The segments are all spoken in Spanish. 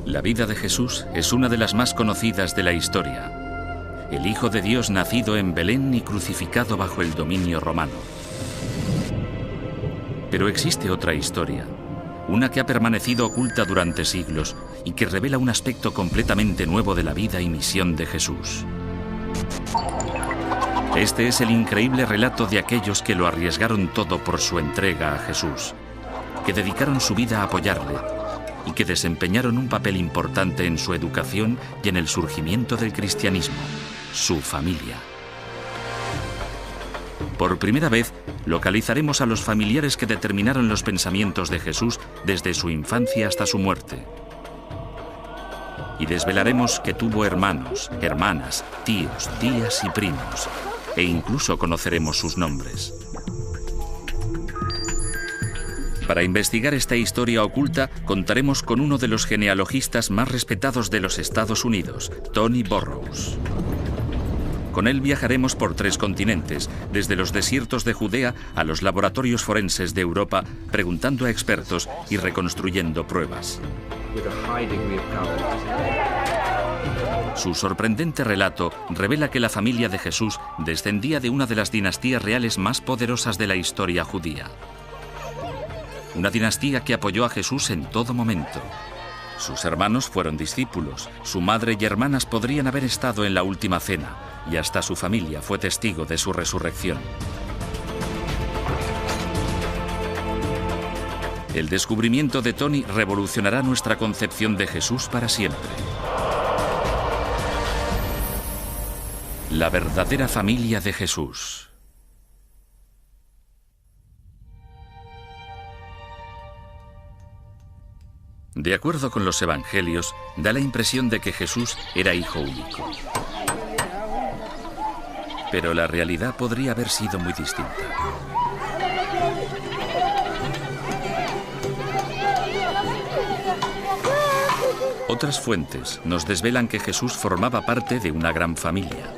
La vida de Jesús es una de las más conocidas de la historia. El Hijo de Dios nacido en Belén y crucificado bajo el dominio romano. Pero existe otra historia, una que ha permanecido oculta durante siglos y que revela un aspecto completamente nuevo de la vida y misión de Jesús. Este es el increíble relato de aquellos que lo arriesgaron todo por su entrega a Jesús, que dedicaron su vida a apoyarle y que desempeñaron un papel importante en su educación y en el surgimiento del cristianismo, su familia. Por primera vez, localizaremos a los familiares que determinaron los pensamientos de Jesús desde su infancia hasta su muerte. Y desvelaremos que tuvo hermanos, hermanas, tíos, tías y primos, e incluso conoceremos sus nombres. Para investigar esta historia oculta, contaremos con uno de los genealogistas más respetados de los Estados Unidos, Tony Burrows. Con él viajaremos por 3 continentes, desde los desiertos de Judea a los laboratorios forenses de Europa, preguntando a expertos y reconstruyendo pruebas. Su sorprendente relato revela que la familia de Jesús descendía de una de las dinastías reales más poderosas de la historia judía. Una dinastía que apoyó a Jesús en todo momento. Sus hermanos fueron discípulos, su madre y hermanas podrían haber estado en la última cena, y hasta su familia fue testigo de su resurrección. El descubrimiento de Tony revolucionará nuestra concepción de Jesús para siempre. La verdadera familia de Jesús. De acuerdo con los evangelios, da la impresión de que Jesús era hijo único. Pero la realidad podría haber sido muy distinta. Otras fuentes nos desvelan que Jesús formaba parte de una gran familia.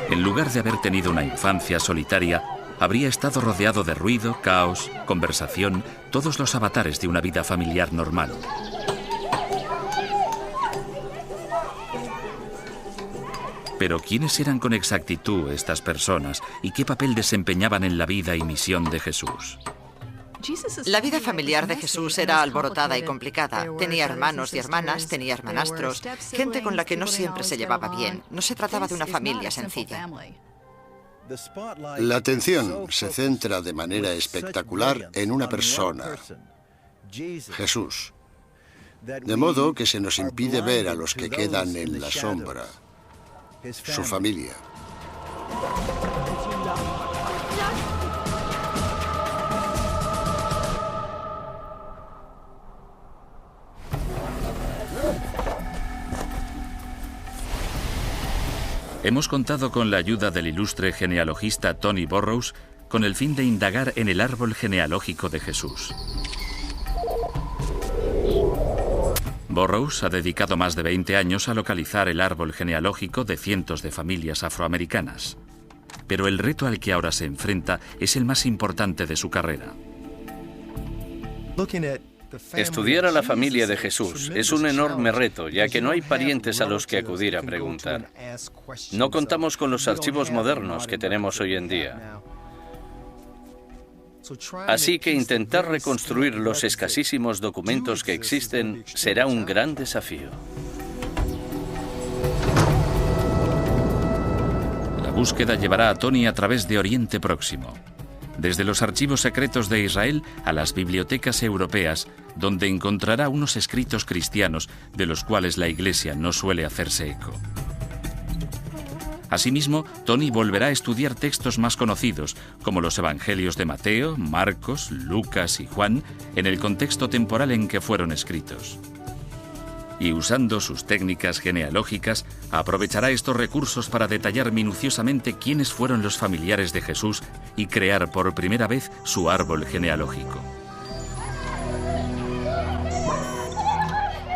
En lugar de haber tenido una infancia solitaria, habría estado rodeado de ruido, caos, conversación, todos los avatares de una vida familiar normal. Pero ¿quiénes eran con exactitud estas personas y qué papel desempeñaban en la vida y misión de Jesús? La vida familiar de Jesús era alborotada y complicada. Tenía hermanos y hermanas, tenía hermanastros, gente con la que no siempre se llevaba bien. No se trataba de una familia sencilla. La atención se centra de manera espectacular en una persona, Jesús, de modo que se nos impide ver a los que quedan en la sombra, su familia. Hemos contado con la ayuda del ilustre genealogista Tony Burrows con el fin de indagar en el árbol genealógico de Jesús. Burrows ha dedicado más de 20 años a localizar el árbol genealógico de cientos de familias afroamericanas. Pero el reto al que ahora se enfrenta es el más importante de su carrera. Estudiar a la familia de Jesús es un enorme reto, ya que no hay parientes a los que acudir a preguntar. No contamos con los archivos modernos que tenemos hoy en día. Así que intentar reconstruir los escasísimos documentos que existen será un gran desafío. La búsqueda llevará a Tony a través de Oriente Próximo. Desde los archivos secretos de Israel a las bibliotecas europeas, donde encontrará unos escritos cristianos de los cuales la Iglesia no suele hacerse eco. Asimismo, Tony volverá a estudiar textos más conocidos, como los Evangelios de Mateo, Marcos, Lucas y Juan, en el contexto temporal en que fueron escritos. Y usando sus técnicas genealógicas, aprovechará estos recursos para detallar minuciosamente quiénes fueron los familiares de Jesús y crear por primera vez su árbol genealógico.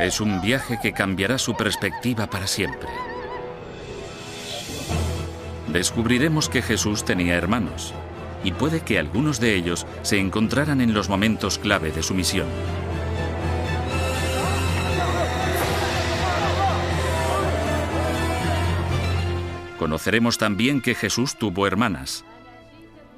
Es un viaje que cambiará su perspectiva para siempre. Descubriremos que Jesús tenía hermanos, y puede que algunos de ellos se encontraran en los momentos clave de su misión. Conoceremos también que Jesús tuvo hermanas.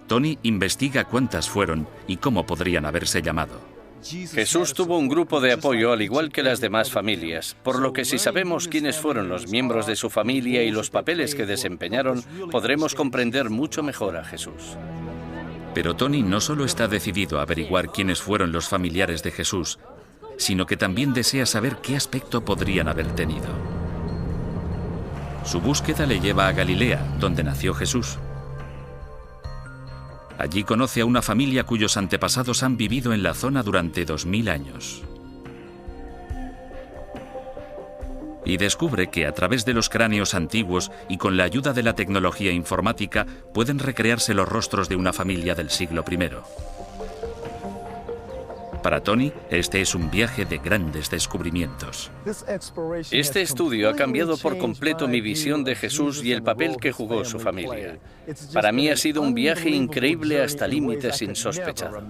Tony investiga cuántas fueron y cómo podrían haberse llamado. Jesús tuvo un grupo de apoyo al igual que las demás familias, por lo que si sabemos quiénes fueron los miembros de su familia y los papeles que desempeñaron, podremos comprender mucho mejor a Jesús. Pero Tony no solo está decidido a averiguar quiénes fueron los familiares de Jesús, sino que también desea saber qué aspecto podrían haber tenido. Su búsqueda le lleva a Galilea, donde nació Jesús. Allí conoce a una familia cuyos antepasados han vivido en la zona durante 2000 años. Y descubre que a través de los cráneos antiguos y con la ayuda de la tecnología informática pueden recrearse los rostros de una familia del siglo I. Para Tony, este es un viaje de grandes descubrimientos. Este estudio ha cambiado por completo mi visión de Jesús y el papel que jugó su familia. Para mí ha sido un viaje increíble hasta límites insospechados.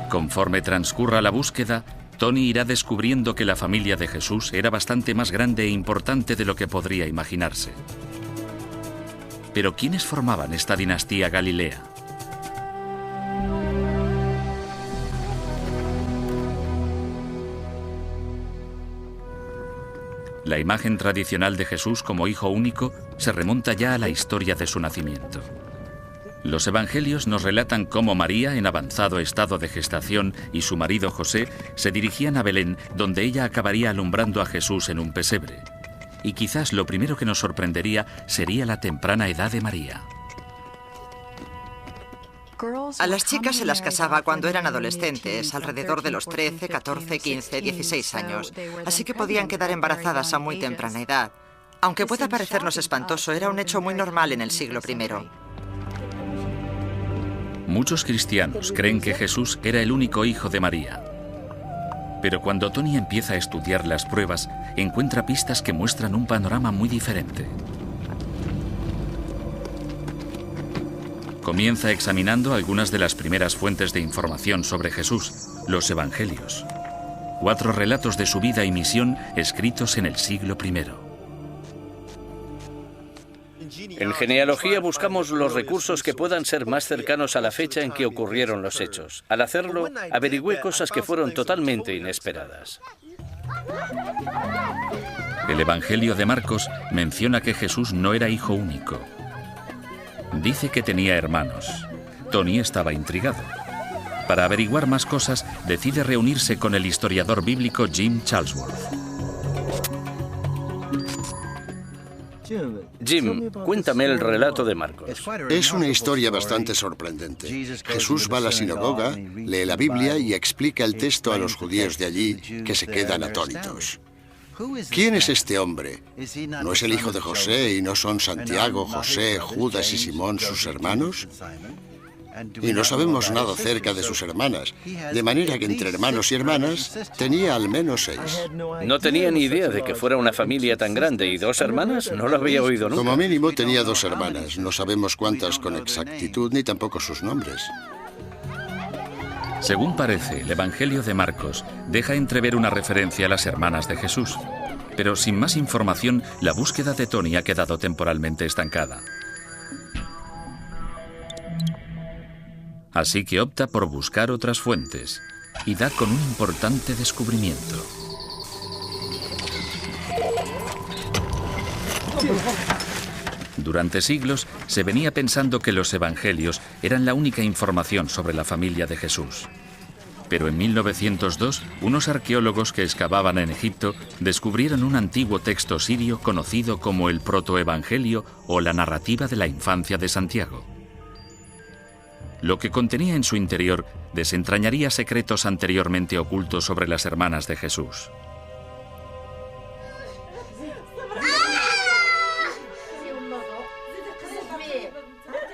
Conforme transcurra la búsqueda, Tony irá descubriendo que la familia de Jesús era bastante más grande e importante de lo que podría imaginarse. Pero ¿quiénes formaban esta dinastía galilea? La imagen tradicional de Jesús como hijo único se remonta ya a la historia de su nacimiento. Los evangelios nos relatan cómo María, en avanzado estado de gestación, y su marido José se dirigían a Belén, donde ella acabaría alumbrando a Jesús en un pesebre. Y quizás lo primero que nos sorprendería sería la temprana edad de María. A las chicas se las casaba cuando eran adolescentes, alrededor de los 13, 14, 15, 16 años. Así que podían quedar embarazadas a muy temprana edad. Aunque pueda parecernos espantoso, era un hecho muy normal en el siglo I. Muchos cristianos creen que Jesús era el único hijo de María. Pero cuando Tony empieza a estudiar las pruebas, encuentra pistas que muestran un panorama muy diferente. Comienza examinando algunas de las primeras fuentes de información sobre Jesús, los Evangelios. 4 relatos de su vida y misión escritos en el siglo I. En genealogía buscamos los recursos que puedan ser más cercanos a la fecha en que ocurrieron los hechos. Al hacerlo, averigüé cosas que fueron totalmente inesperadas. El Evangelio de Marcos menciona que Jesús no era hijo único. Dice que tenía hermanos. Tony estaba intrigado. Para averiguar más cosas, decide reunirse con el historiador bíblico Jim Charlesworth. Jim, cuéntame el relato de Marcos. Es una historia bastante sorprendente. Jesús va a la sinagoga, lee la Biblia y explica el texto a los judíos de allí, que se quedan atónitos. ¿Quién es este hombre? ¿No es el hijo de José y no son Santiago, José, Judas y Simón sus hermanos? Y no sabemos nada acerca de sus hermanas, de manera que entre hermanos y hermanas tenía al menos 6. No tenía ni idea de que fuera una familia tan grande. ¿Y 2 hermanas? No lo había oído nunca. Como mínimo tenía 2 hermanas. No sabemos cuántas con exactitud ni tampoco sus nombres. Según parece, el Evangelio de Marcos deja entrever una referencia a las hermanas de Jesús. Pero sin más información, la búsqueda de Tony ha quedado temporalmente estancada. Así que opta por buscar otras fuentes y da con un importante descubrimiento. Durante siglos se venía pensando que los evangelios eran la única información sobre la familia de Jesús. Pero en 1902, unos arqueólogos que excavaban en Egipto descubrieron un antiguo texto sirio conocido como el protoevangelio o la narrativa de la infancia de Santiago. Lo que contenía en su interior desentrañaría secretos anteriormente ocultos sobre las hermanas de Jesús.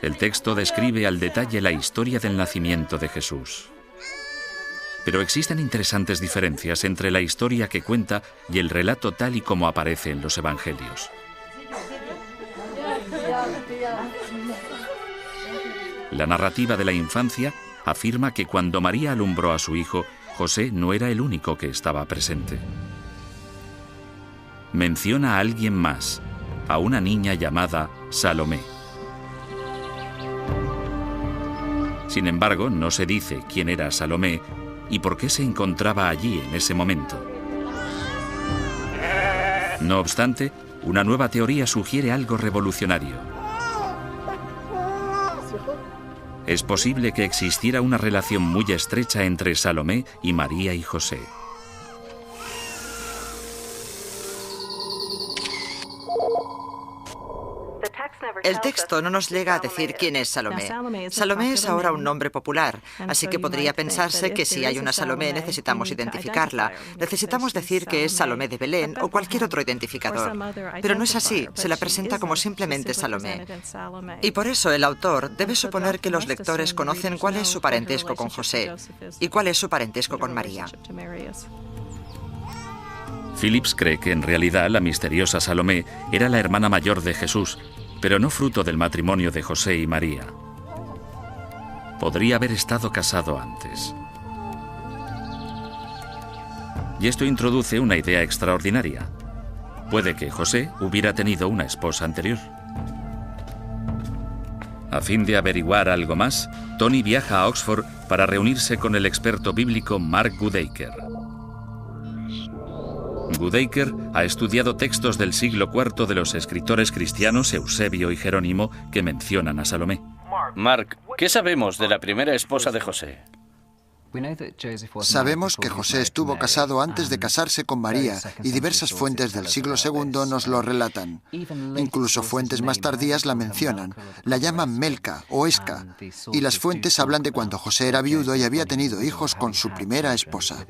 El texto describe al detalle la historia del nacimiento de Jesús. Pero existen interesantes diferencias entre la historia que cuenta y el relato tal y como aparece en los evangelios. La narrativa de la infancia afirma que cuando María alumbró a su hijo, José no era el único que estaba presente. Menciona a alguien más, a una niña llamada Salomé. Sin embargo, no se dice quién era Salomé y por qué se encontraba allí en ese momento. No obstante, una nueva teoría sugiere algo revolucionario. Es posible que existiera una relación muy estrecha entre Salomé y María y José. El texto no nos llega a decir quién es Salomé. Salomé es ahora un nombre popular, así que podría pensarse que si hay una Salomé necesitamos identificarla. Necesitamos decir que es Salomé de Belén o cualquier otro identificador. Pero no es así, se la presenta como simplemente Salomé. Y por eso el autor debe suponer que los lectores conocen cuál es su parentesco con José y cuál es su parentesco con María. Phillips cree que en realidad la misteriosa Salomé era la hermana mayor de Jesús, pero no fruto del matrimonio de José y María. Podría haber estado casado antes. Y esto introduce una idea extraordinaria. Puede que José hubiera tenido una esposa anterior. A fin de averiguar algo más, Tony viaja a Oxford para reunirse con el experto bíblico Mark Goodacre. Goodacre ha estudiado textos del siglo IV de los escritores cristianos Eusebio y Jerónimo que mencionan a Salomé. Mark, ¿qué sabemos de la primera esposa de José? Sabemos que José estuvo casado antes de casarse con María y diversas fuentes del siglo II nos lo relatan. Incluso fuentes más tardías la mencionan, la llaman Melca o Esca, y las fuentes hablan de cuando José era viudo y había tenido hijos con su primera esposa.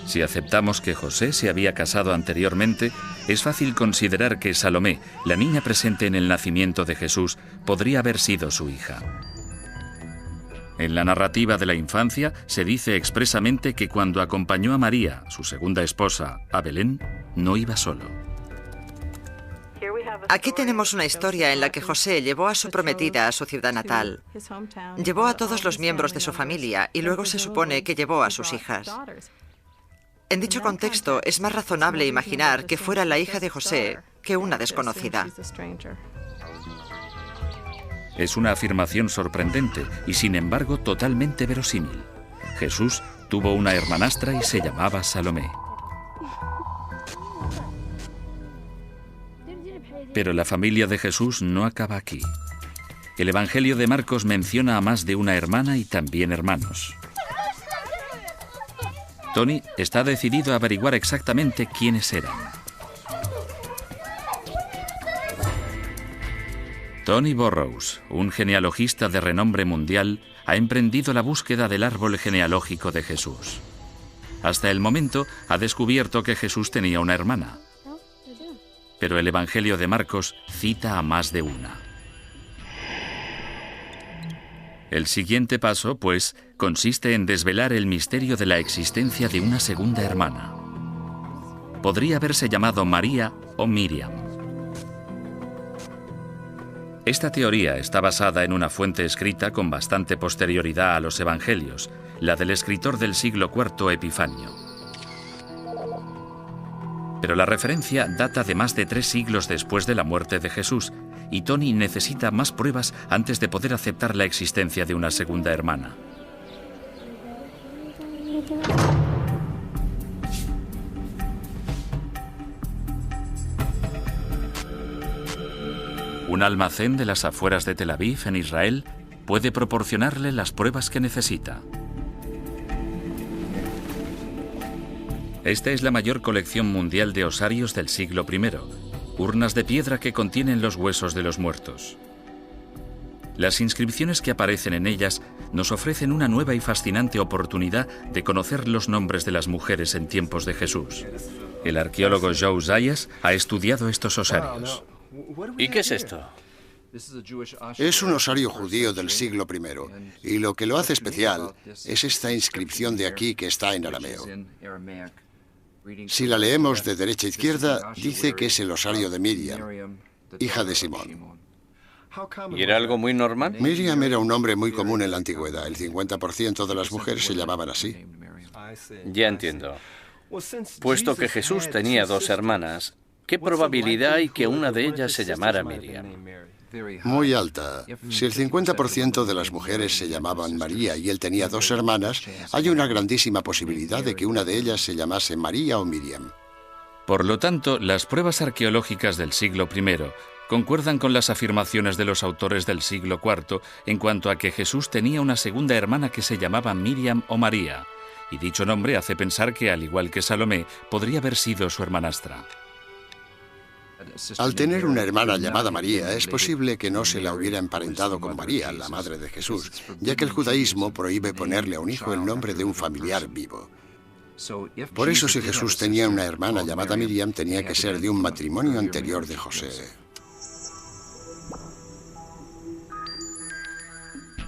Si aceptamos que José se había casado anteriormente, es fácil considerar que Salomé, la niña presente en el nacimiento de Jesús, podría haber sido su hija. En la narrativa de la infancia se dice expresamente que cuando acompañó a María, su segunda esposa, a Belén, no iba solo. Aquí tenemos una historia en la que José llevó a su prometida a su ciudad natal. Llevó a todos los miembros de su familia y luego se supone que llevó a sus hijas. En dicho contexto, es más razonable imaginar que fuera la hija de José que una desconocida. Es una afirmación sorprendente y, sin embargo, totalmente verosímil. Jesús tuvo una hermanastra y se llamaba Salomé. Pero la familia de Jesús no acaba aquí. El Evangelio de Marcos menciona a más de una hermana y también hermanos. Tony está decidido a averiguar exactamente quiénes eran. Tony Burrows, un genealogista de renombre mundial, ha emprendido la búsqueda del árbol genealógico de Jesús. Hasta el momento ha descubierto que Jesús tenía una hermana. Pero el Evangelio de Marcos cita a más de una. El siguiente paso, pues, consiste en desvelar el misterio de la existencia de una segunda hermana. Podría haberse llamado María o Miriam. Esta teoría está basada en una fuente escrita con bastante posterioridad a los evangelios, la del escritor del siglo IV Epifanio. Pero la referencia data de más de 3 siglos después de la muerte de Jesús, y Tony necesita más pruebas antes de poder aceptar la existencia de una segunda hermana. Un almacén de las afueras de Tel Aviv, en Israel, puede proporcionarle las pruebas que necesita. Esta es la mayor colección mundial de osarios del siglo I, urnas de piedra que contienen los huesos de los muertos. Las inscripciones que aparecen en ellas nos ofrecen una nueva y fascinante oportunidad de conocer los nombres de las mujeres en tiempos de Jesús. El arqueólogo Joe Zayas ha estudiado estos osarios. ¿Y qué es esto? Es un osario judío del siglo I, y lo que lo hace especial es esta inscripción de aquí que está en arameo. Si la leemos de derecha a izquierda, dice que es el osario de Miriam, hija de Simón. ¿Y era algo muy normal? Miriam era un nombre muy común en la antigüedad. El 50% de las mujeres se llamaban así. Ya entiendo. Puesto que Jesús tenía 2 hermanas, ¿qué probabilidad hay que una de ellas se llamara Miriam? Muy alta. Si el 50% de las mujeres se llamaban María y él tenía 2 hermanas, hay una grandísima posibilidad de que una de ellas se llamase María o Miriam. Por lo tanto, las pruebas arqueológicas del siglo I concuerdan con las afirmaciones de los autores del siglo IV en cuanto a que Jesús tenía una segunda hermana que se llamaba Miriam o María, y dicho nombre hace pensar que, al igual que Salomé, podría haber sido su hermanastra. Al tener una hermana llamada María, es posible que no se la hubiera emparentado con María, la madre de Jesús, ya que el judaísmo prohíbe ponerle a un hijo el nombre de un familiar vivo. Por eso, si Jesús tenía una hermana llamada Miriam, tenía que ser de un matrimonio anterior de José.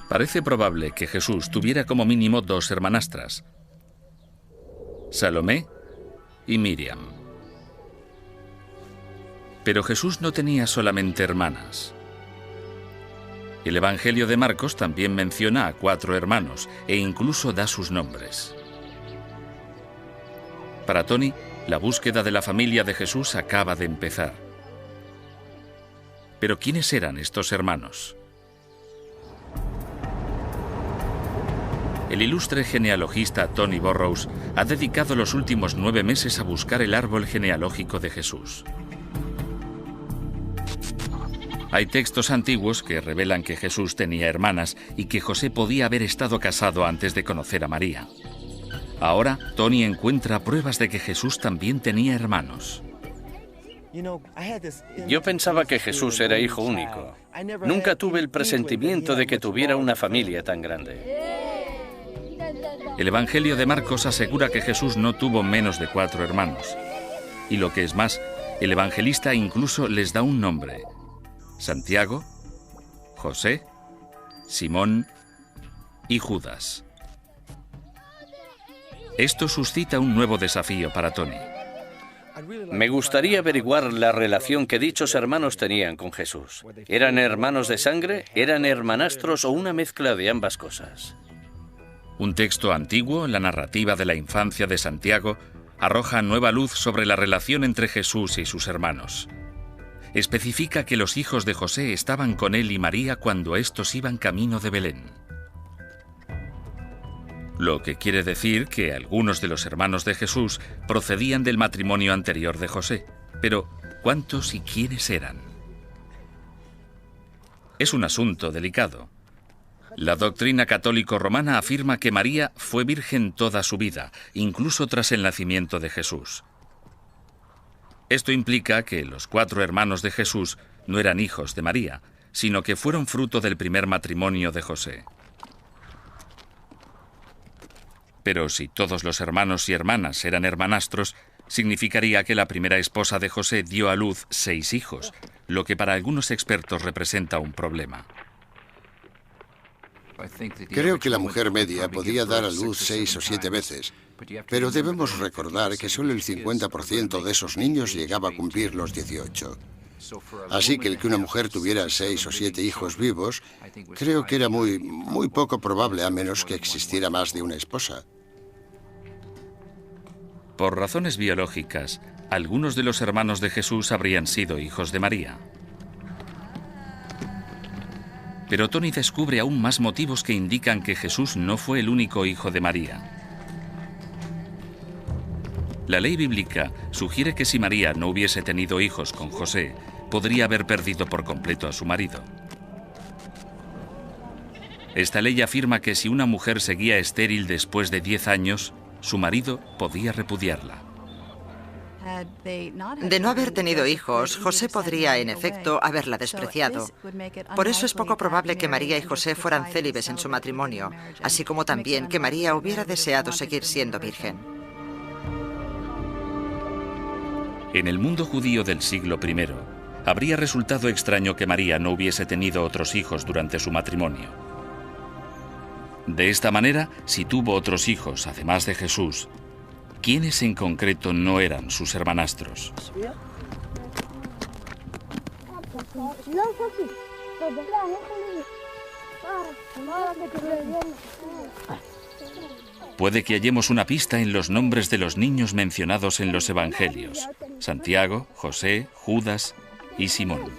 Parece probable que Jesús tuviera como mínimo 2 hermanastras, Salomé y Miriam. Pero Jesús no tenía solamente hermanas. El Evangelio de Marcos también menciona a 4 hermanos e incluso da sus nombres. Para Tony, la búsqueda de la familia de Jesús acaba de empezar. Pero ¿quiénes eran estos hermanos? El ilustre genealogista Tony Burrows ha dedicado los últimos 9 meses a buscar el árbol genealógico de Jesús. Hay textos antiguos que revelan que Jesús tenía hermanas y que José podía haber estado casado antes de conocer a María. Ahora, Tony encuentra pruebas de que Jesús también tenía hermanos. Yo pensaba que Jesús era hijo único. Nunca tuve el presentimiento de que tuviera una familia tan grande. El Evangelio de Marcos asegura que Jesús no tuvo menos de 4 hermanos. Y lo que es más, el evangelista incluso les da un nombre: Santiago, José, Simón y Judas. Esto suscita un nuevo desafío para Tony. Me gustaría averiguar la relación que dichos hermanos tenían con Jesús. ¿Eran hermanos de sangre? ¿Eran hermanastros o una mezcla de ambas cosas? Un texto antiguo, la narrativa de la infancia de Santiago, arroja nueva luz sobre la relación entre Jesús y sus hermanos. Especifica que los hijos de José estaban con él y María cuando éstos iban camino de Belén. Lo que quiere decir que algunos de los hermanos de Jesús procedían del matrimonio anterior de José. Pero, ¿cuántos y quiénes eran? Es un asunto delicado. La doctrina católico-romana afirma que María fue virgen toda su vida, incluso tras el nacimiento de Jesús. Esto implica que los 4 hermanos de Jesús no eran hijos de María, sino que fueron fruto del primer matrimonio de José. Pero si todos los hermanos y hermanas eran hermanastros, significaría que la primera esposa de José dio a luz 6 hijos, lo que para algunos expertos representa un problema. Creo que la mujer media podía dar a luz 6 o 7 veces, pero debemos recordar que solo el 50% de esos niños llegaba a cumplir los 18. Así que el que una mujer tuviera 6 o 7 hijos vivos, creo que era muy poco probable, a menos que existiera más de una esposa. Por razones biológicas, algunos de los hermanos de Jesús habrían sido hijos de María. Pero Tony descubre aún más motivos que indican que Jesús no fue el único hijo de María. La ley bíblica sugiere que si María no hubiese tenido hijos con José, podría haber perdido por completo a su marido. Esta ley afirma que si una mujer seguía estéril después de 10 años, su marido podía repudiarla. De no haber tenido hijos, José podría, en efecto, haberla despreciado. Por eso es poco probable que María y José fueran célibes en su matrimonio, así como también que María hubiera deseado seguir siendo virgen. En el mundo judío del siglo I, habría resultado extraño que María no hubiese tenido otros hijos durante su matrimonio. De esta manera, si tuvo otros hijos, además de Jesús, ¿quiénes en concreto no eran sus hermanastros? Puede que hallemos una pista en los nombres de los niños mencionados en los evangelios: Santiago, José, Judas y Simón.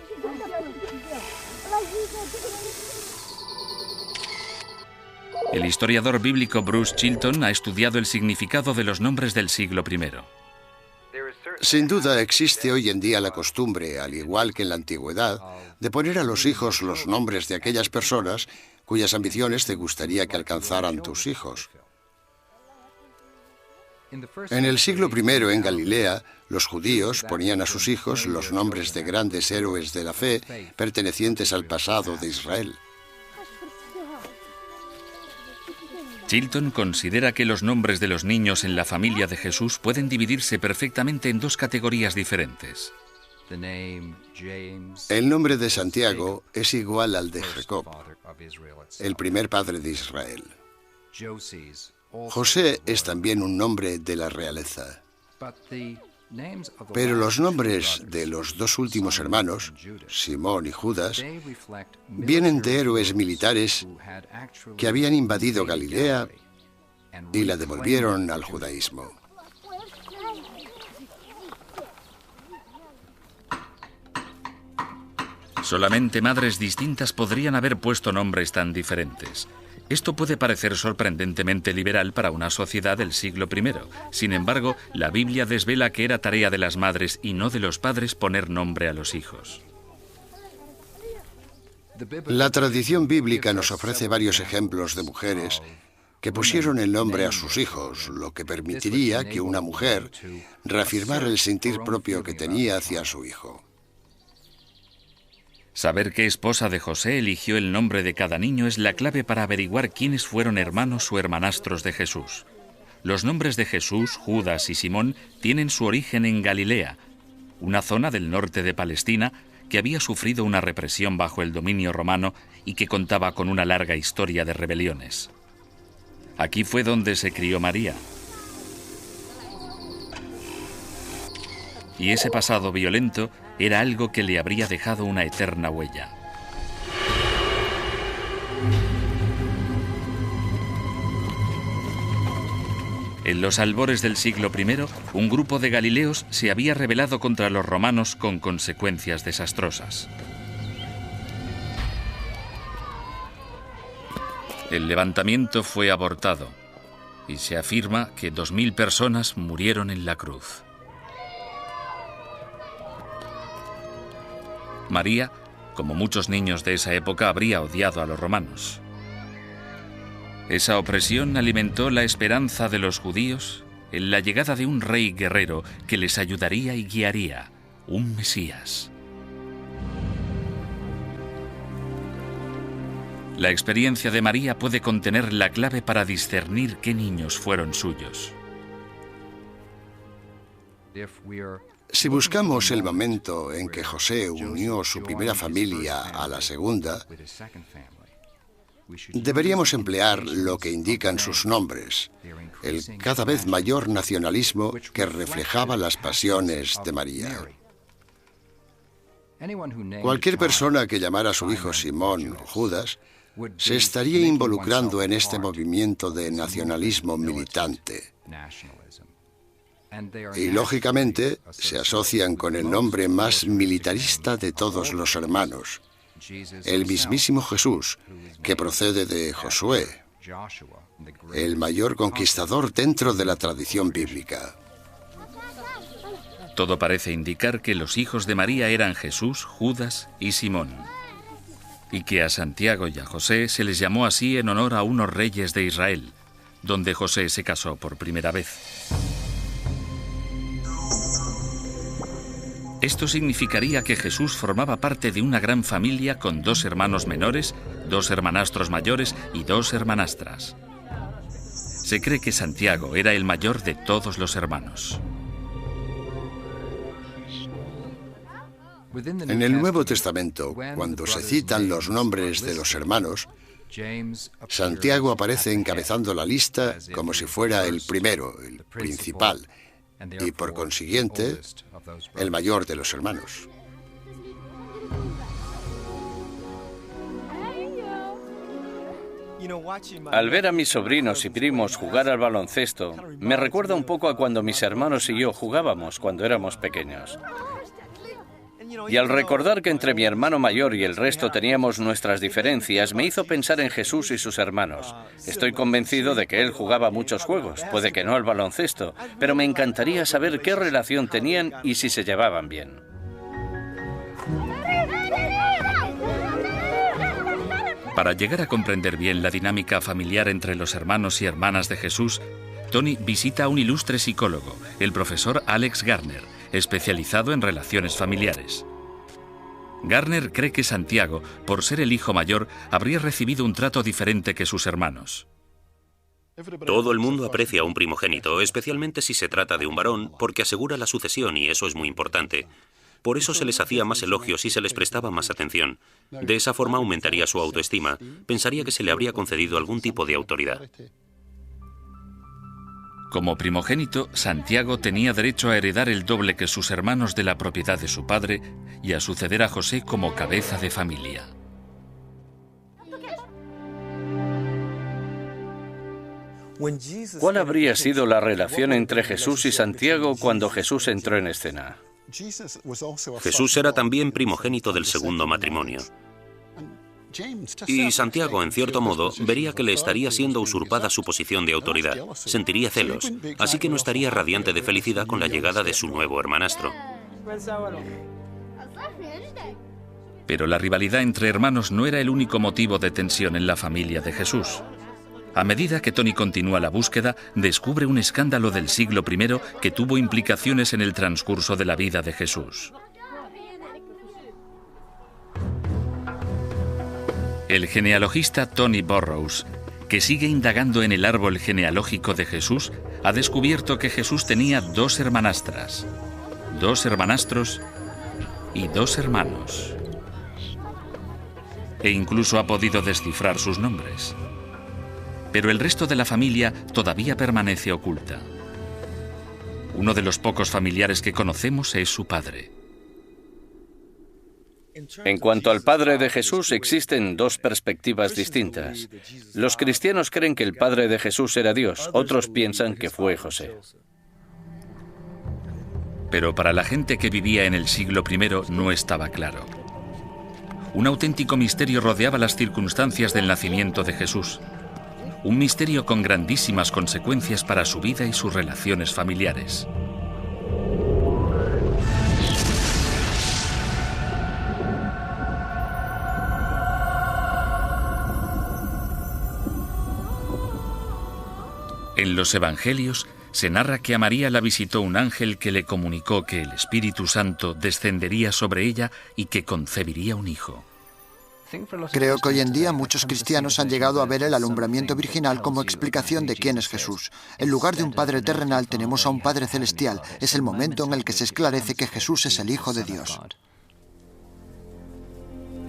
El historiador bíblico Bruce Chilton ha estudiado el significado de los nombres del siglo I. Sin duda existe hoy en día la costumbre, al igual que en la antigüedad, de poner a los hijos los nombres de aquellas personas cuyas ambiciones te gustaría que alcanzaran tus hijos. En el siglo I en Galilea, los judíos ponían a sus hijos los nombres de grandes héroes de la fe pertenecientes al pasado de Israel. Chilton considera que los nombres de los niños en la familia de Jesús pueden dividirse perfectamente en dos categorías diferentes. El nombre de Santiago es igual al de Jacob, el primer padre de Israel. José es también un nombre de la realeza. Pero los nombres de los dos últimos hermanos, Simón y Judas, vienen de héroes militares que habían invadido Galilea y la devolvieron al judaísmo. Solamente madres distintas podrían haber puesto nombres tan diferentes. Esto puede parecer sorprendentemente liberal para una sociedad del siglo I. Sin embargo, la Biblia desvela que era tarea de las madres y no de los padres poner nombre a los hijos. La tradición bíblica nos ofrece varios ejemplos de mujeres que pusieron el nombre a sus hijos, lo que permitiría que una mujer reafirmara el sentir propio que tenía hacia su hijo. Saber qué esposa de José eligió el nombre de cada niño es la clave para averiguar quiénes fueron hermanos o hermanastros de Jesús. Los nombres de Jesús, Judas y Simón tienen su origen en Galilea, una zona del norte de Palestina que había sufrido una represión bajo el dominio romano y que contaba con una larga historia de rebeliones. Aquí fue donde se crió María. Y ese pasado violento era algo que le habría dejado una eterna huella. En los albores del siglo I, un grupo de galileos se había rebelado contra los romanos con consecuencias desastrosas. El levantamiento fue abortado y se afirma que 2000 personas murieron en la cruz. María, como muchos niños de esa época, habría odiado a los romanos. Esa opresión alimentó la esperanza de los judíos en la llegada de un rey guerrero que les ayudaría y guiaría, un Mesías. La experiencia de María puede contener la clave para discernir qué niños fueron suyos. Si buscamos el momento en que José unió su primera familia a la segunda, deberíamos emplear lo que indican sus nombres, el cada vez mayor nacionalismo que reflejaba las pasiones de María. Cualquier persona que llamara a su hijo Simón o Judas se estaría involucrando en este movimiento de nacionalismo militante. Y lógicamente se asocian con el nombre más militarista de todos los hermanos, el mismísimo Jesús, que procede de Josué, el mayor conquistador dentro de la tradición bíblica. Todo parece indicar que los hijos de María eran Jesús, Judas y Simón, y que a Santiago y a José se les llamó así en honor a unos reyes de Israel, donde José se casó por primera vez. Esto significaría que Jesús formaba parte de una gran familia con 2 hermanos menores, 2 hermanastros mayores y 2 hermanastras. Se cree que Santiago era el mayor de todos los hermanos. En el Nuevo Testamento, cuando se citan los nombres de los hermanos, Santiago aparece encabezando la lista como si fuera el primero, el principal, y por consiguiente, el mayor de los hermanos. Al ver a mis sobrinos y primos jugar al baloncesto, me recuerda un poco a cuando mis hermanos y yo jugábamos cuando éramos pequeños. Y al recordar que entre mi hermano mayor y el resto teníamos nuestras diferencias, me hizo pensar en Jesús y sus hermanos. Estoy convencido de que él jugaba muchos juegos, puede que no al baloncesto, pero me encantaría saber qué relación tenían y si se llevaban bien. Para llegar a comprender bien la dinámica familiar entre los hermanos y hermanas de Jesús, Tony visita a un ilustre psicólogo, el profesor Alex Garner, especializado en relaciones familiares. Garner cree que Santiago, por ser el hijo mayor, habría recibido un trato diferente que sus hermanos. Todo el mundo aprecia a un primogénito, especialmente si se trata de un varón, porque asegura la sucesión y eso es muy importante. Por eso se les hacía más elogios y se les prestaba más atención. De esa forma aumentaría su autoestima. Pensaría que se le habría concedido algún tipo de autoridad. Como primogénito, Santiago tenía derecho a heredar el doble que sus hermanos de la propiedad de su padre y a suceder a José como cabeza de familia. ¿Cuál habría sido la relación entre Jesús y Santiago cuando Jesús entró en escena? Jesús era también primogénito del segundo matrimonio. Y Santiago, en cierto modo, vería que le estaría siendo usurpada su posición de autoridad. Sentiría celos, así que no estaría radiante de felicidad con la llegada de su nuevo hermanastro. Pero la rivalidad entre hermanos no era el único motivo de tensión en la familia de Jesús. A medida que Tony continúa la búsqueda, descubre un escándalo del siglo I que tuvo implicaciones en el transcurso de la vida de Jesús. El genealogista Tony Burrows, que sigue indagando en el árbol genealógico de Jesús, ha descubierto que Jesús tenía 2 hermanastras, 2 hermanastros y 2 hermanos. E incluso ha podido descifrar sus nombres. Pero el resto de la familia todavía permanece oculta. Uno de los pocos familiares que conocemos es su padre. En cuanto al padre de Jesús, existen 2 perspectivas distintas. Los cristianos creen que el padre de Jesús era Dios, otros piensan que fue José. Pero para la gente que vivía en el siglo I no estaba claro. Un auténtico misterio rodeaba las circunstancias del nacimiento de Jesús. Un misterio con grandísimas consecuencias para su vida y sus relaciones familiares. En los Evangelios se narra que a María la visitó un ángel que le comunicó que el Espíritu Santo descendería sobre ella y que concebiría un hijo. Creo que hoy en día muchos cristianos han llegado a ver el alumbramiento virginal como explicación de quién es Jesús. En lugar de un Padre terrenal tenemos a un Padre celestial. Es el momento en el que se esclarece que Jesús es el Hijo de Dios.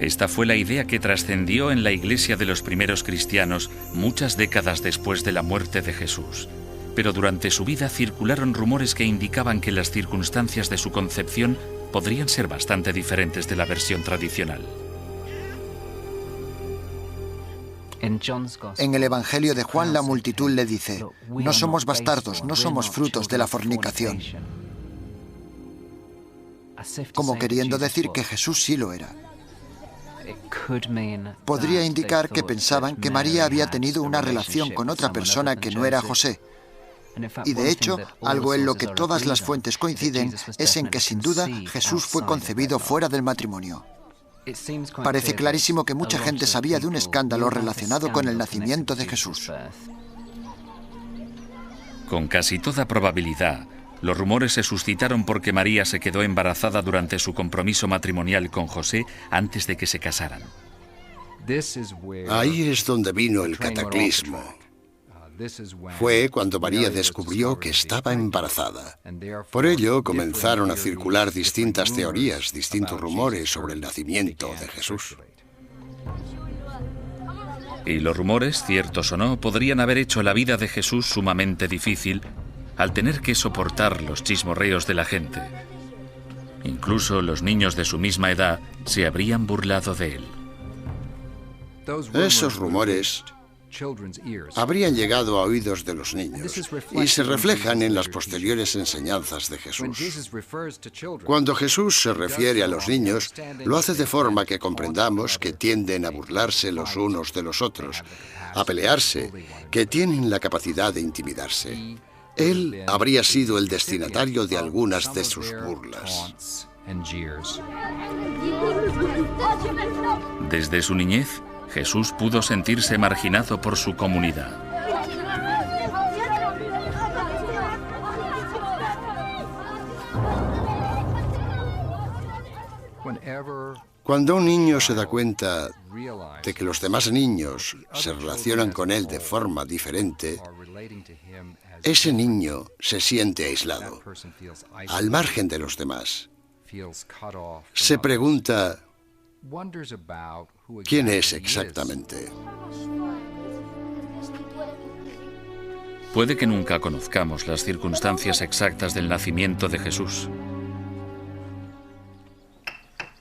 Esta fue la idea que trascendió en la iglesia de los primeros cristianos muchas décadas después de la muerte de Jesús. Pero durante su vida circularon rumores que indicaban que las circunstancias de su concepción podrían ser bastante diferentes de la versión tradicional. En el Evangelio de Juan la multitud le dice: no somos bastardos, no somos frutos de la fornicación. Como queriendo decir que Jesús sí lo era. Podría indicar que pensaban que María había tenido una relación con otra persona que no era José. Y de hecho, algo en lo que todas las fuentes coinciden es en que sin duda Jesús fue concebido fuera del matrimonio. Parece clarísimo que mucha gente sabía de un escándalo relacionado con el nacimiento de Jesús. Con casi toda probabilidad, los rumores se suscitaron porque María se quedó embarazada durante su compromiso matrimonial con José antes de que se casaran. Ahí es donde vino el cataclismo. Fue cuando María descubrió que estaba embarazada. Por ello comenzaron a circular distintas teorías, distintos rumores sobre el nacimiento de Jesús. Y los rumores, ciertos o no, podrían haber hecho la vida de Jesús sumamente difícil al tener que soportar los chismorreos de la gente. Incluso los niños de su misma edad se habrían burlado de él. Esos rumores habrían llegado a oídos de los niños y se reflejan en las posteriores enseñanzas de Jesús. Cuando Jesús se refiere a los niños, lo hace de forma que comprendamos que tienden a burlarse los unos de los otros, a pelearse, que tienen la capacidad de intimidarse. Él habría sido el destinatario de algunas de sus burlas. Desde su niñez, Jesús pudo sentirse marginado por su comunidad. Cuando un niño se da cuenta de que los demás niños se relacionan con él de forma diferente, ese niño se siente aislado, al margen de los demás. Se pregunta, ¿quién es exactamente? Puede que nunca conozcamos las circunstancias exactas del nacimiento de Jesús.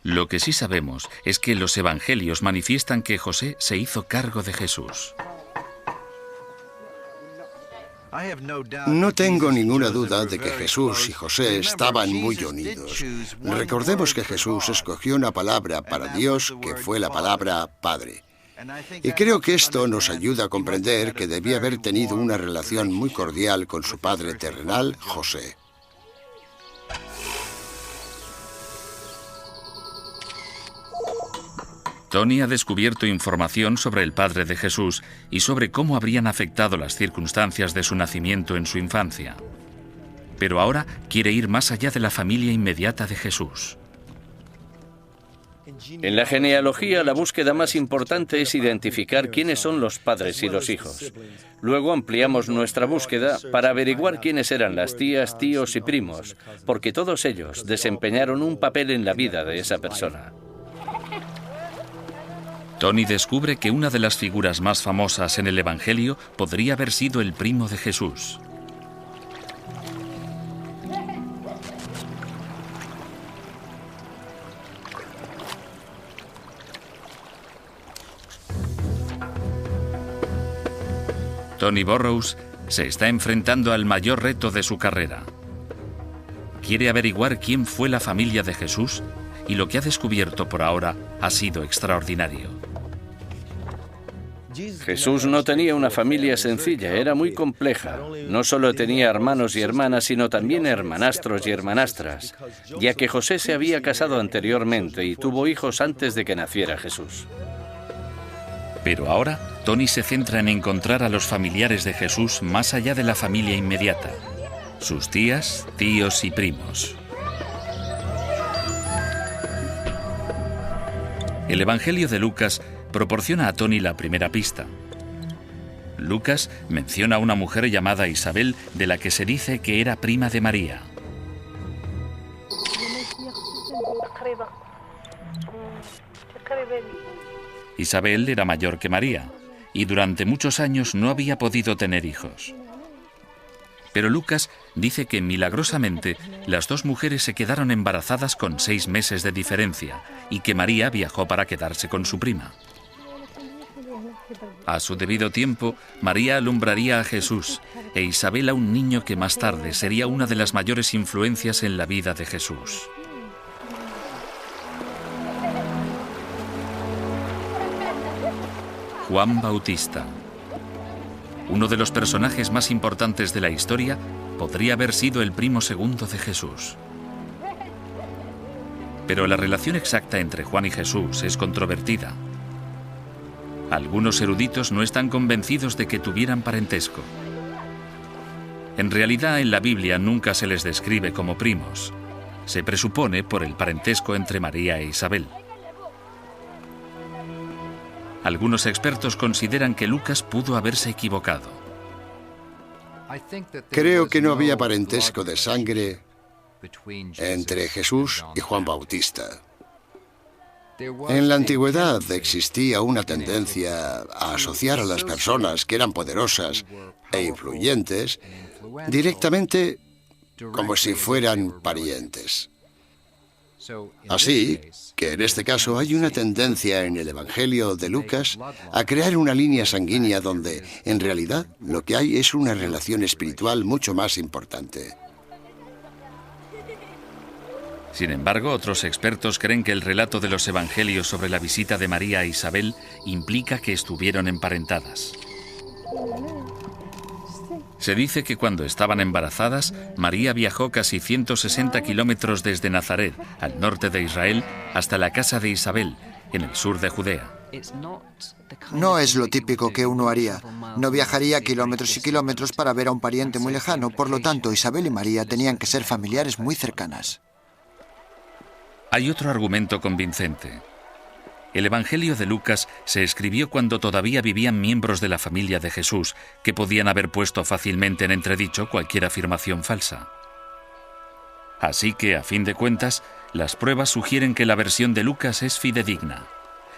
Lo que sí sabemos es que los evangelios manifiestan que José se hizo cargo de Jesús. No tengo ninguna duda de que Jesús y José estaban muy unidos. Recordemos que Jesús escogió una palabra para Dios que fue la palabra Padre. Y creo que esto nos ayuda a comprender que debía haber tenido una relación muy cordial con su padre terrenal, José. Tony ha descubierto información sobre el padre de Jesús y sobre cómo habrían afectado las circunstancias de su nacimiento en su infancia. Pero ahora quiere ir más allá de la familia inmediata de Jesús. En la genealogía, la búsqueda más importante es identificar quiénes son los padres y los hijos. Luego ampliamos nuestra búsqueda para averiguar quiénes eran las tías, tíos y primos, porque todos ellos desempeñaron un papel en la vida de esa persona. Tony descubre que una de las figuras más famosas en el Evangelio podría haber sido el primo de Jesús. Tony Burrows se está enfrentando al mayor reto de su carrera. Quiere averiguar quién fue la familia de Jesús y lo que ha descubierto por ahora ha sido extraordinario. Jesús no tenía una familia sencilla, era muy compleja. No solo tenía hermanos y hermanas, sino también hermanastros y hermanastras, ya que José se había casado anteriormente y tuvo hijos antes de que naciera Jesús. Pero ahora, Tony se centra en encontrar a los familiares de Jesús más allá de la familia inmediata, sus tías, tíos y primos. El Evangelio de Lucas proporciona a Tony la primera pista. Lucas menciona a una mujer llamada Isabel, de la que se dice que era prima de María. Isabel era mayor que María y durante muchos años no había podido tener hijos. Pero Lucas dice que milagrosamente las dos mujeres se quedaron embarazadas con 6 meses de diferencia y que María viajó para quedarse con su prima. A su debido tiempo, María alumbraría a Jesús e Isabel a un niño que más tarde sería una de las mayores influencias en la vida de Jesús. Juan Bautista. Uno de los personajes más importantes de la historia, podría haber sido el primo segundo de Jesús. Pero la relación exacta entre Juan y Jesús es controvertida. Algunos eruditos no están convencidos de que tuvieran parentesco. En realidad, en la Biblia nunca se les describe como primos. Se presupone por el parentesco entre María e Isabel. Algunos expertos consideran que Lucas pudo haberse equivocado. Creo que no había parentesco de sangre entre Jesús y Juan Bautista. En la antigüedad existía una tendencia a asociar a las personas que eran poderosas e influyentes directamente como si fueran parientes. Así que en este caso hay una tendencia en el Evangelio de Lucas a crear una línea sanguínea donde, en realidad, lo que hay es una relación espiritual mucho más importante. Sin embargo, otros expertos creen que el relato de los evangelios sobre la visita de María a Isabel implica que estuvieron emparentadas. Se dice que cuando estaban embarazadas, María viajó casi 160 kilómetros desde Nazaret, al norte de Israel, hasta la casa de Isabel, en el sur de Judea. No es lo típico que uno haría. No viajaría kilómetros y kilómetros para ver a un pariente muy lejano. Por lo tanto, Isabel y María tenían que ser familiares muy cercanas. Hay otro argumento convincente. El Evangelio de Lucas se escribió cuando todavía vivían miembros de la familia de Jesús, que podían haber puesto fácilmente en entredicho cualquier afirmación falsa. Así que, a fin de cuentas, las pruebas sugieren que la versión de Lucas es fidedigna.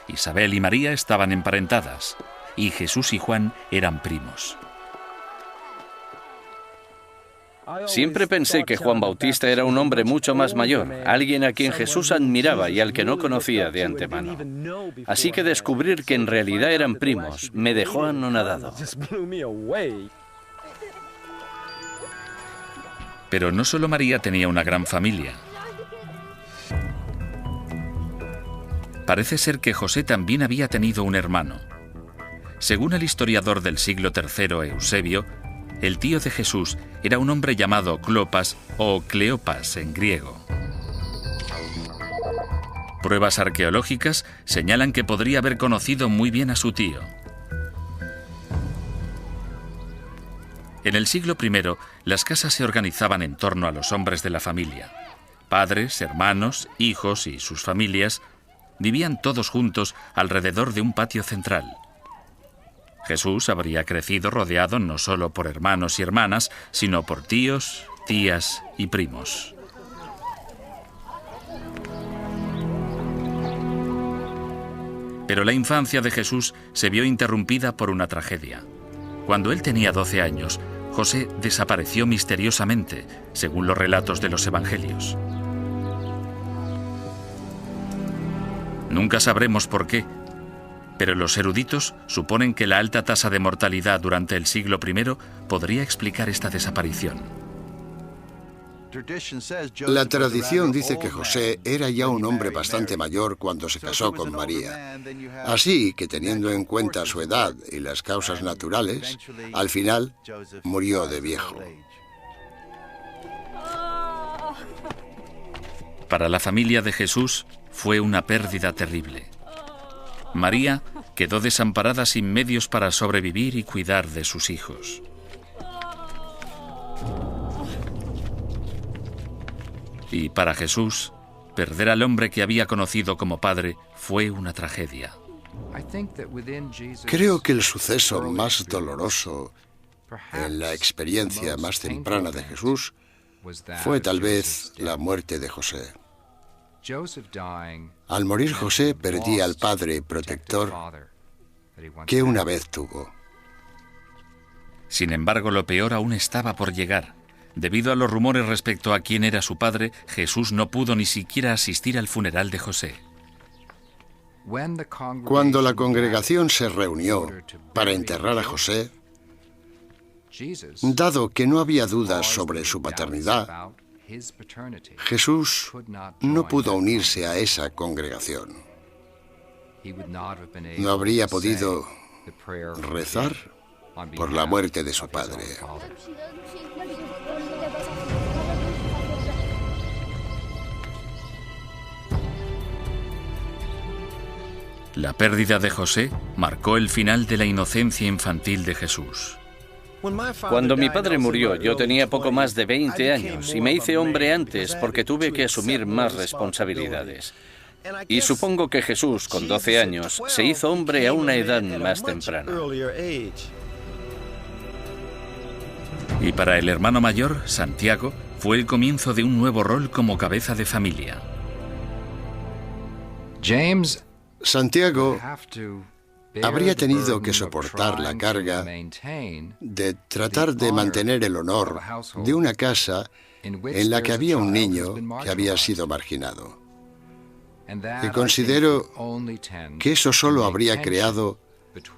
Isabel y María estaban emparentadas, y Jesús y Juan eran primos. Siempre pensé que Juan Bautista era un hombre mucho más mayor, alguien a quien Jesús admiraba y al que no conocía de antemano. Así que descubrir que en realidad eran primos me dejó anonadado. Pero no solo María tenía una gran familia. Parece ser que José también había tenido un hermano. Según el historiador del siglo III, Eusebio, el tío de Jesús era un hombre llamado Clopas o Cleopas en griego. Pruebas arqueológicas señalan que podría haber conocido muy bien a su tío. En el siglo I, las casas se organizaban en torno a los hombres de la familia. Padres, hermanos, hijos y sus familias vivían todos juntos alrededor de un patio central. Jesús habría crecido rodeado no solo por hermanos y hermanas, sino por tíos, tías y primos. Pero la infancia de Jesús se vio interrumpida por una tragedia. Cuando él tenía 12 años, José desapareció misteriosamente, según los relatos de los evangelios. Nunca sabremos por qué, pero los eruditos suponen que la alta tasa de mortalidad durante el siglo I podría explicar esta desaparición. La tradición dice que José era ya un hombre bastante mayor cuando se casó con María. Así que, teniendo en cuenta su edad y las causas naturales, al final murió de viejo. Para la familia de Jesús fue una pérdida terrible. María quedó desamparada sin medios para sobrevivir y cuidar de sus hijos. Y para Jesús, perder al hombre que había conocido como padre fue una tragedia. Creo que el suceso más doloroso en la experiencia más temprana de Jesús fue tal vez la muerte de José. Al morir José perdía al padre protector que una vez tuvo. Sin embargo, lo peor aún estaba por llegar. Debido a los rumores respecto a quién era su padre, Jesús no pudo ni siquiera asistir al funeral de José. Cuando la congregación se reunió para enterrar a José, dado que no había dudas sobre su paternidad, Jesús no pudo unirse a esa congregación. No habría podido rezar por la muerte de su padre. La pérdida de José marcó el final de la inocencia infantil de Jesús. Cuando mi padre murió, yo tenía poco más de 20 años y me hice hombre antes porque tuve que asumir más responsabilidades. Y supongo que Jesús, con 12 años, se hizo hombre a una edad más temprana. Y para el hermano mayor, Santiago, fue el comienzo de un nuevo rol como cabeza de familia. Santiago habría tenido que soportar la carga de tratar de mantener el honor de una casa en la que había un niño que había sido marginado. Y considero que eso solo habría creado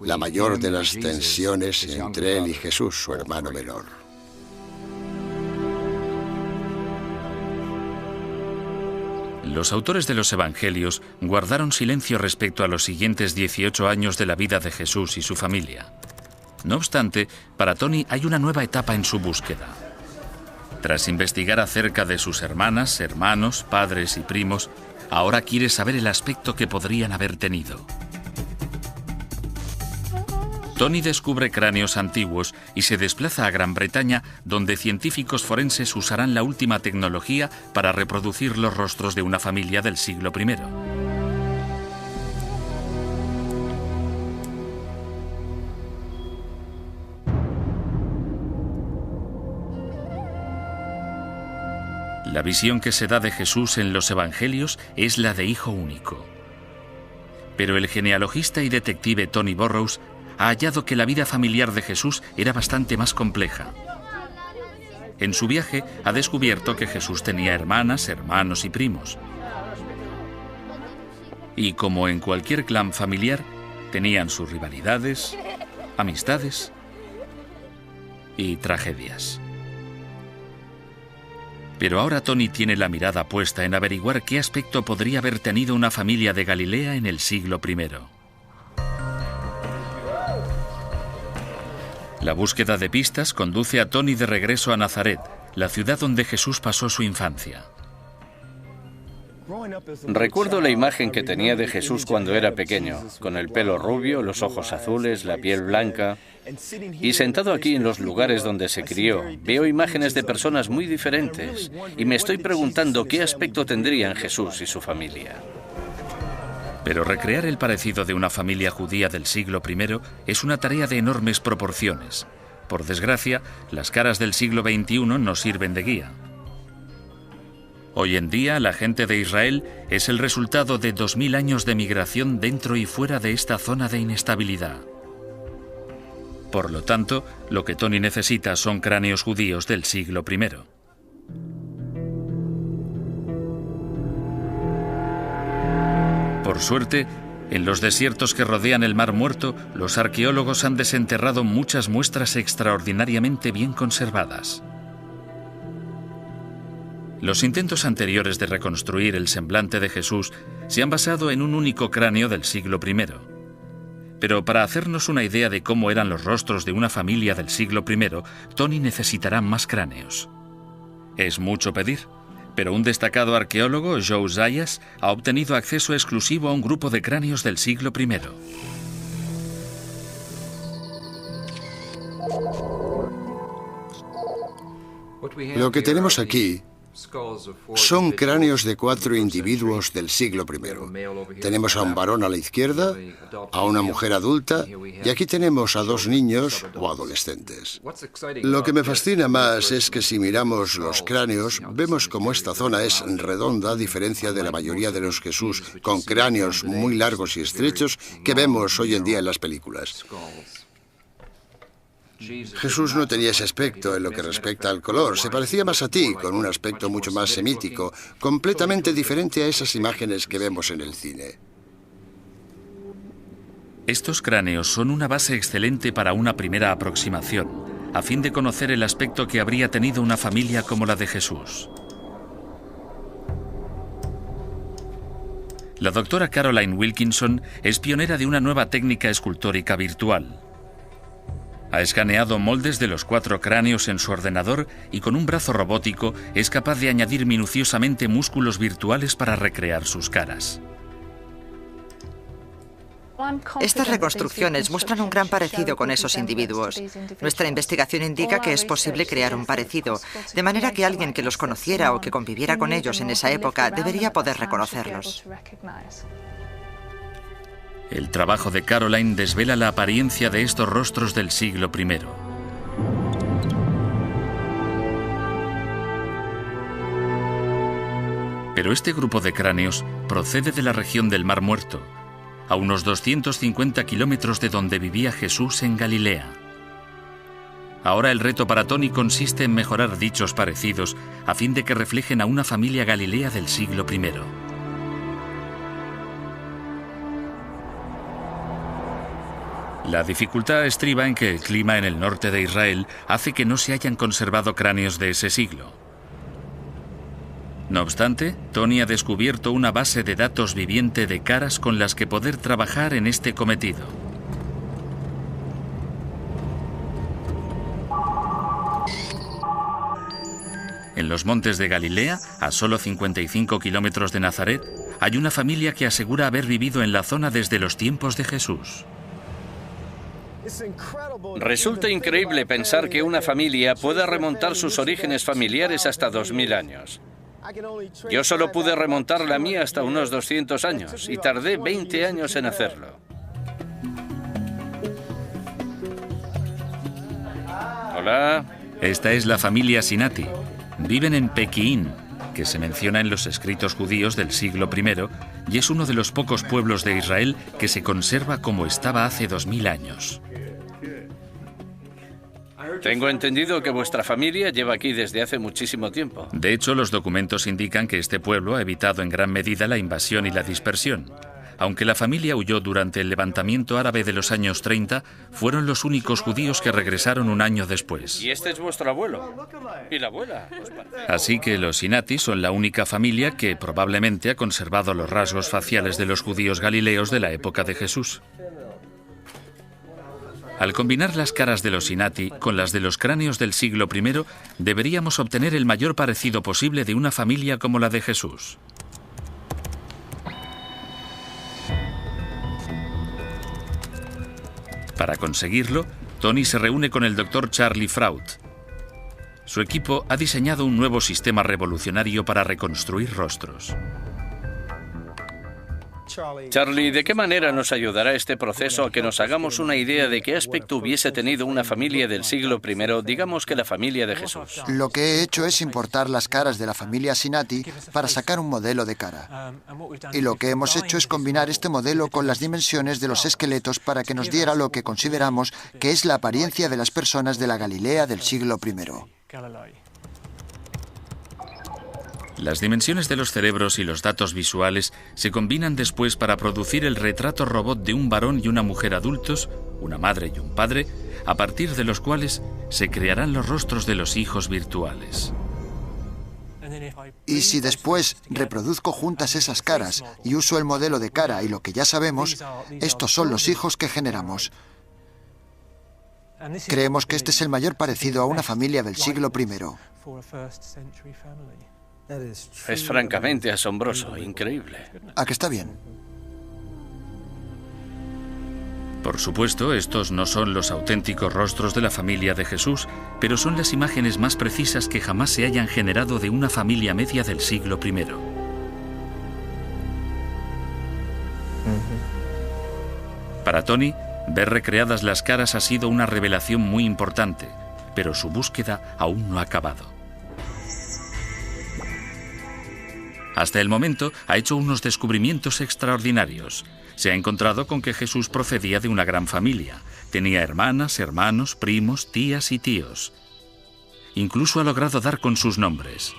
la mayor de las tensiones entre él y Jesús, su hermano menor. Los autores de los Evangelios guardaron silencio respecto a los siguientes 18 años de la vida de Jesús y su familia. No obstante, para Tony hay una nueva etapa en su búsqueda. Tras investigar acerca de sus hermanas, hermanos, padres y primos, ahora quiere saber el aspecto que podrían haber tenido. Tony descubre cráneos antiguos y se desplaza a Gran Bretaña, donde científicos forenses usarán la última tecnología para reproducir los rostros de una familia del siglo I. La visión que se da de Jesús en los Evangelios es la de hijo único. Pero el genealogista y detective Tony Burrows ha hallado que la vida familiar de Jesús era bastante más compleja. En su viaje ha descubierto que Jesús tenía hermanas, hermanos y primos. Y como en cualquier clan familiar, tenían sus rivalidades, amistades y tragedias. Pero ahora Tony tiene la mirada puesta en averiguar qué aspecto podría haber tenido una familia de Galilea en el siglo I. La búsqueda de pistas conduce a Tony de regreso a Nazaret, la ciudad donde Jesús pasó su infancia. Recuerdo la imagen que tenía de Jesús cuando era pequeño, con el pelo rubio, los ojos azules, la piel blanca. Y sentado aquí en los lugares donde se crió, veo imágenes de personas muy diferentes y me estoy preguntando qué aspecto tendrían Jesús y su familia. Pero recrear el parecido de una familia judía del siglo I es una tarea de enormes proporciones. Por desgracia, las caras del siglo XXI no sirven de guía. Hoy en día, la gente de Israel es el resultado de 2000 años de migración dentro y fuera de esta zona de inestabilidad. Por lo tanto, lo que Tony necesita son cráneos judíos del siglo I. Por suerte, en los desiertos que rodean el Mar Muerto, los arqueólogos han desenterrado muchas muestras extraordinariamente bien conservadas. Los intentos anteriores de reconstruir el semblante de Jesús se han basado en un único cráneo del siglo I. Pero para hacernos una idea de cómo eran los rostros de una familia del siglo I, Tony necesitará más cráneos. Es mucho pedir, pero un destacado arqueólogo, Joe Zayas, ha obtenido acceso exclusivo a un grupo de cráneos del siglo I. Lo que tenemos aquí son cráneos de 4 individuos del siglo I. Tenemos a un varón a la izquierda, a una mujer adulta y aquí tenemos a 2 niños o adolescentes. Lo que me fascina más es que si miramos los cráneos, vemos como esta zona es redonda, a diferencia de la mayoría de los Jesús con cráneos muy largos y estrechos que vemos hoy en día en las películas. Jesús no tenía ese aspecto en lo que respecta al color. Se parecía más a ti, con un aspecto mucho más semítico, completamente diferente a esas imágenes que vemos en el cine. Estos cráneos son una base excelente para una primera aproximación, a fin de conocer el aspecto que habría tenido una familia como la de Jesús. La doctora Caroline Wilkinson es pionera de una nueva técnica escultórica virtual. Ha escaneado moldes de los 4 cráneos en su ordenador y con un brazo robótico es capaz de añadir minuciosamente músculos virtuales para recrear sus caras. Estas reconstrucciones muestran un gran parecido con esos individuos. Nuestra investigación indica que es posible crear un parecido, de manera que alguien que los conociera o que conviviera con ellos en esa época debería poder reconocerlos. El trabajo de Caroline desvela la apariencia de estos rostros del siglo I. Pero este grupo de cráneos procede de la región del Mar Muerto, a unos 250 kilómetros de donde vivía Jesús en Galilea. Ahora el reto para Tony consiste en mejorar dichos parecidos a fin de que reflejen a una familia galilea del siglo I. La dificultad estriba en que el clima en el norte de Israel hace que no se hayan conservado cráneos de ese siglo. No obstante, Tony ha descubierto una base de datos viviente de caras con las que poder trabajar en este cometido. En los montes de Galilea, a solo 55 kilómetros de Nazaret, hay una familia que asegura haber vivido en la zona desde los tiempos de Jesús. Resulta increíble pensar que una familia pueda remontar sus orígenes familiares hasta 2000 años. Yo solo pude remontar la mía hasta unos 200 años y tardé 20 años en hacerlo. Hola. Esta es la familia Sinati. Viven en Pequín, que se menciona en los escritos judíos del siglo I, y es uno de los pocos pueblos de Israel que se conserva como estaba hace 2000 años. Tengo entendido que vuestra familia lleva aquí desde hace muchísimo tiempo. De hecho, los documentos indican que este pueblo ha evitado en gran medida la invasión y la dispersión. Aunque la familia huyó durante el levantamiento árabe de los años 30, fueron los únicos judíos que regresaron un año después. ¿Y este es vuestro abuelo? ¿Y la abuela? Así que los Sinati son la única familia que probablemente ha conservado los rasgos faciales de los judíos galileos de la época de Jesús. Al combinar las caras de los Sinati con las de los cráneos del siglo I, deberíamos obtener el mayor parecido posible de una familia como la de Jesús. Para conseguirlo, Tony se reúne con el Dr. Charlie Fraud. Su equipo ha diseñado un nuevo sistema revolucionario para reconstruir rostros. Charlie, ¿de qué manera nos ayudará este proceso a que nos hagamos una idea de qué aspecto hubiese tenido una familia del siglo I, digamos que la familia de Jesús? Lo que he hecho es importar las caras de la familia Sinati para sacar un modelo de cara. Y lo que hemos hecho es combinar este modelo con las dimensiones de los esqueletos para que nos diera lo que consideramos que es la apariencia de las personas de la Galilea del siglo I. Las dimensiones de los cerebros y los datos visuales se combinan después para producir el retrato robot de un varón y una mujer adultos, una madre y un padre, a partir de los cuales se crearán los rostros de los hijos virtuales. Y si después reproduzco juntas esas caras y uso el modelo de cara y lo que ya sabemos, estos son los hijos que generamos. Creemos que este es el mayor parecido a una familia del siglo I. Es francamente asombroso, increíble. ¿A que está bien? Por supuesto, estos no son los auténticos rostros de la familia de Jesús, pero son las imágenes más precisas que jamás se hayan generado de una familia media del siglo I. Para Tony, ver recreadas las caras ha sido una revelación muy importante, pero su búsqueda aún no ha acabado. Hasta el momento ha hecho unos descubrimientos extraordinarios. Se ha encontrado con que Jesús procedía de una gran familia. Tenía hermanas, hermanos, primos, tías y tíos. Incluso ha logrado dar con sus nombres.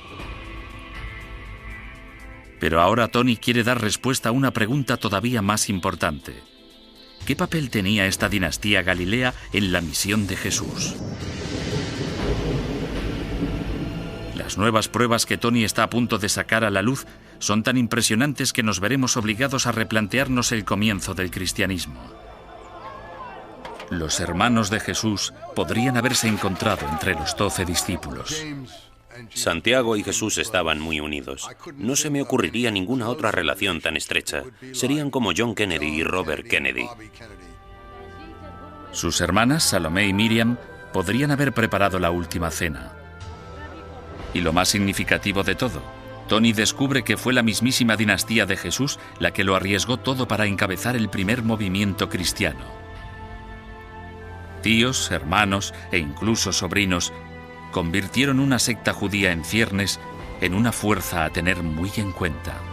Pero ahora Tony quiere dar respuesta a una pregunta todavía más importante. ¿Qué papel tenía esta dinastía galilea en la misión de Jesús? Las nuevas pruebas que Tony está a punto de sacar a la luz son tan impresionantes que nos veremos obligados a replantearnos el comienzo del cristianismo. Los hermanos de Jesús podrían haberse encontrado entre los 12 discípulos. Santiago y Jesús estaban muy unidos. No se me ocurriría ninguna otra relación tan estrecha. Serían como John Kennedy y Robert Kennedy. Sus hermanas, Salomé y Miriam, podrían haber preparado la última cena. Y lo más significativo de todo, Tony descubre que fue la mismísima dinastía de Jesús la que lo arriesgó todo para encabezar el primer movimiento cristiano. Tíos, hermanos e incluso sobrinos convirtieron una secta judía en ciernes en una fuerza a tener muy en cuenta.